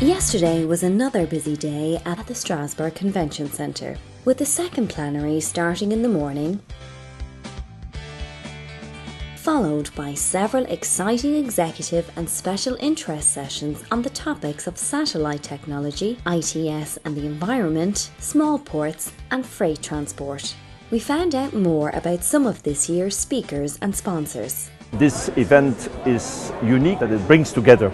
Yesterday was another busy day at the Strasbourg Convention Centre, with the second plenary starting in the morning, followed by several exciting executive and special interest sessions on the topics of satellite technology, ITS and the environment, small ports and freight transport. We found out more about some of this year's speakers and sponsors. This event is unique that it brings together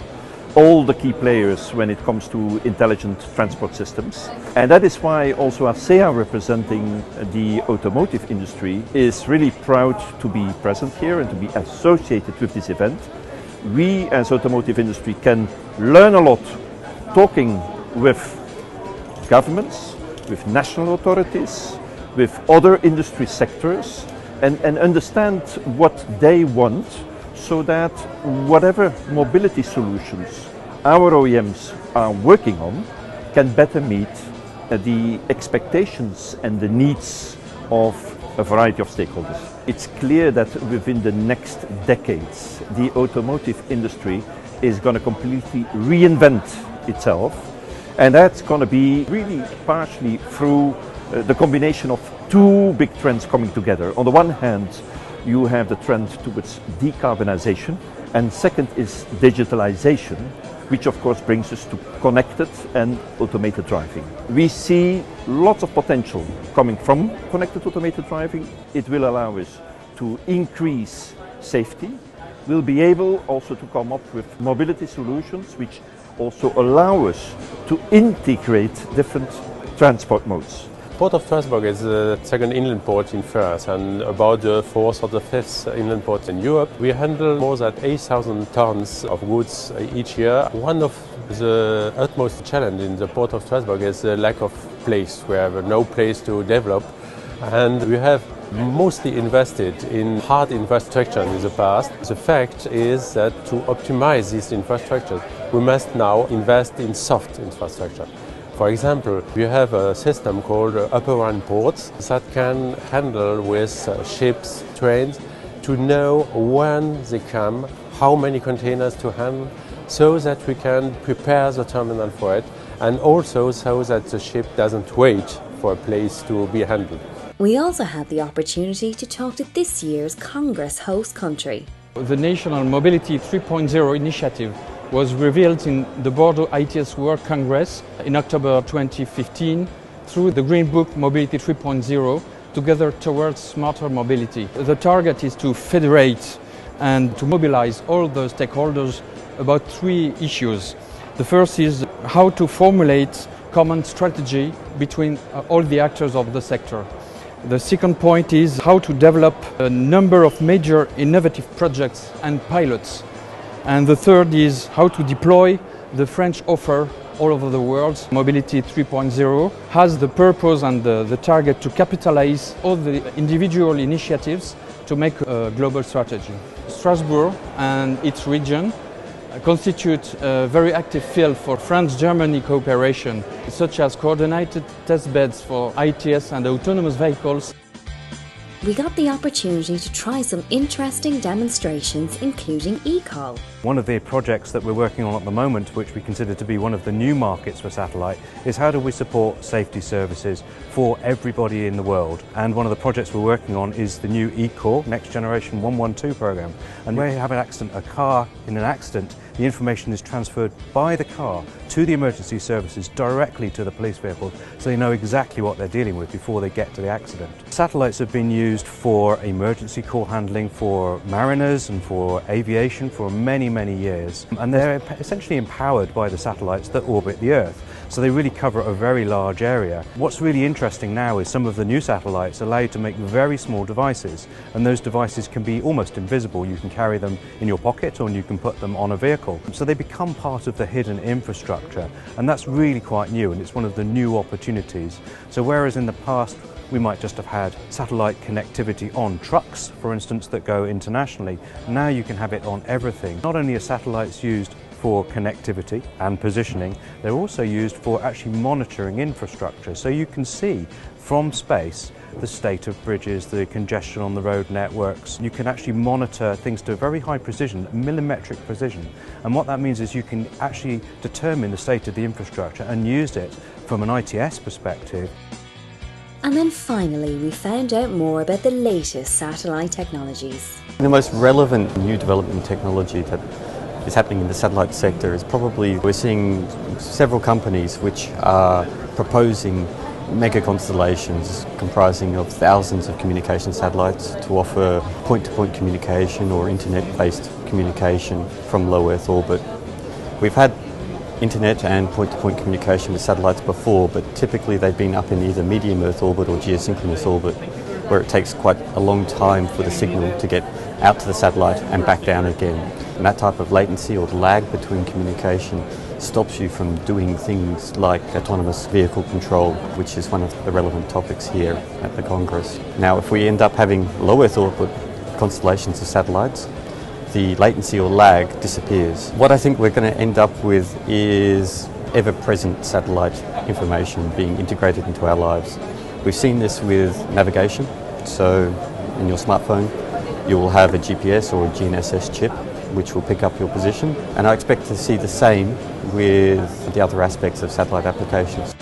all the key players when it comes to intelligent transport systems. And that is why also ASEA, representing the automotive industry, is really proud to be present here and to be associated with this event. We as automotive industry can learn a lot talking with governments, with national authorities, with other industry sectors and understand what they want, so that whatever mobility solutions our OEMs are working on can better meet the expectations and the needs of a variety of stakeholders. It's clear that within the next decades, the automotive industry is going to completely reinvent itself, and that's going to be really partially through the combination of two big trends coming together. On the one hand, you have the trend towards decarbonization, and second is digitalization, which of course brings us to connected and automated driving. We see lots of potential coming from connected automated driving. It will allow us to increase safety. We'll be able also to come up with mobility solutions which also allow us to integrate different transport modes. Port of Strasbourg is the second inland port in France and about the fourth or the fifth inland port in Europe. We handle more than 8,000 tons of goods each year. One of the utmost challenge in the Port of Strasbourg is the lack of place. We have no place to develop, and we have mostly invested in hard infrastructure in the past. The fact is that to optimize this infrastructure, we must now invest in soft infrastructure. For example, we have a system called upper run ports that can handle with ships, trains, to know when they come, how many containers to handle, so that we can prepare the terminal for it, and also so that the ship doesn't wait for a place to be handled. We also had the opportunity to talk to this year's Congress host country. The National Mobility 3.0 initiative was revealed in the Bordeaux ITS World Congress in October 2015 through the Green Book Mobility 3.0, Together Towards Smarter Mobility. The target is to federate and to mobilize all the stakeholders about three issues. The first is how to formulate common strategy between all the actors of the sector. The second point is how to develop a number of major innovative projects and pilots. And the third is how to deploy the French offer all over the world. Mobility 3.0 has the purpose and the target to capitalize all the individual initiatives to make a global strategy. Strasbourg and its region constitute a very active field for France-Germany cooperation, such as coordinated test beds for ITS and autonomous vehicles. We got the opportunity to try some interesting demonstrations, including eCall. One of the projects that we're working on at the moment, which we consider to be one of the new markets for satellite, is how do we support safety services for everybody in the world. And one of the projects we're working on is the new eCall, Next Generation 112 program. And when you have an accident, a car in an accident, the information is transferred by the car to the emergency services directly to the police vehicles, so they know exactly what they're dealing with before they get to the accident. Satellites have been used for emergency call handling for mariners and for aviation for many years, and they're essentially empowered by the satellites that orbit the Earth. So they really cover a very large area. What's really interesting now is some of the new satellites allow you to make very small devices, and those devices can be almost invisible. You can carry them in your pocket or you can put them on a vehicle. So they become part of the hidden infrastructure, and that's really quite new, and it's one of the new opportunities. So whereas in the past we might just have had satellite connectivity on trucks, for instance, that go internationally, now you can have it on everything. Not only are satellites used for connectivity and positioning, they're also used for actually monitoring infrastructure. So you can see from space the state of bridges, the congestion on the road networks. You can actually monitor things to a very high precision, millimetric precision. And what that means is you can actually determine the state of the infrastructure and use it from an ITS perspective. And then finally, we found out more about the latest satellite technologies. The most relevant new development technology that is happening in the satellite sector is probably we're seeing several companies which are proposing mega constellations comprising of thousands of communication satellites to offer point-to-point communication or internet-based communication from low Earth orbit. We've had internet and point-to-point communication with satellites before, but typically they've been up in either medium Earth orbit or geosynchronous orbit, where it takes quite a long time for the signal to get out to the satellite and back down again. And that type of latency or lag between communication stops you from doing things like autonomous vehicle control, which is one of the relevant topics here at the Congress. Now, if we end up having low Earth orbit constellations of satellites, the latency or lag disappears. What I think we're going to end up with is ever-present satellite information being integrated into our lives. We've seen this with navigation, so in your smartphone you will have a GPS or a GNSS chip which will pick up your position, and I expect to see the same with the other aspects of satellite applications.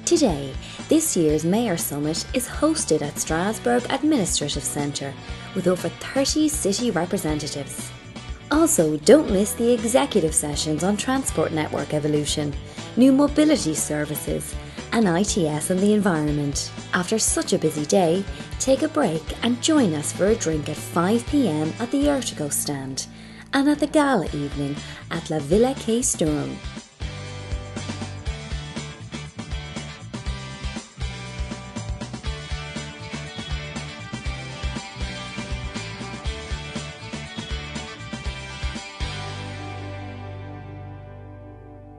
Today, this year's Mayor Summit is hosted at Strasbourg Administrative Centre with over 30 city representatives. Also, don't miss the executive sessions on transport network evolution, new mobility services, and ITS and the environment. After such a busy day, take a break and join us for a drink at 5 p.m. at the Urtico stand and at the gala evening at La Villa K Sturm.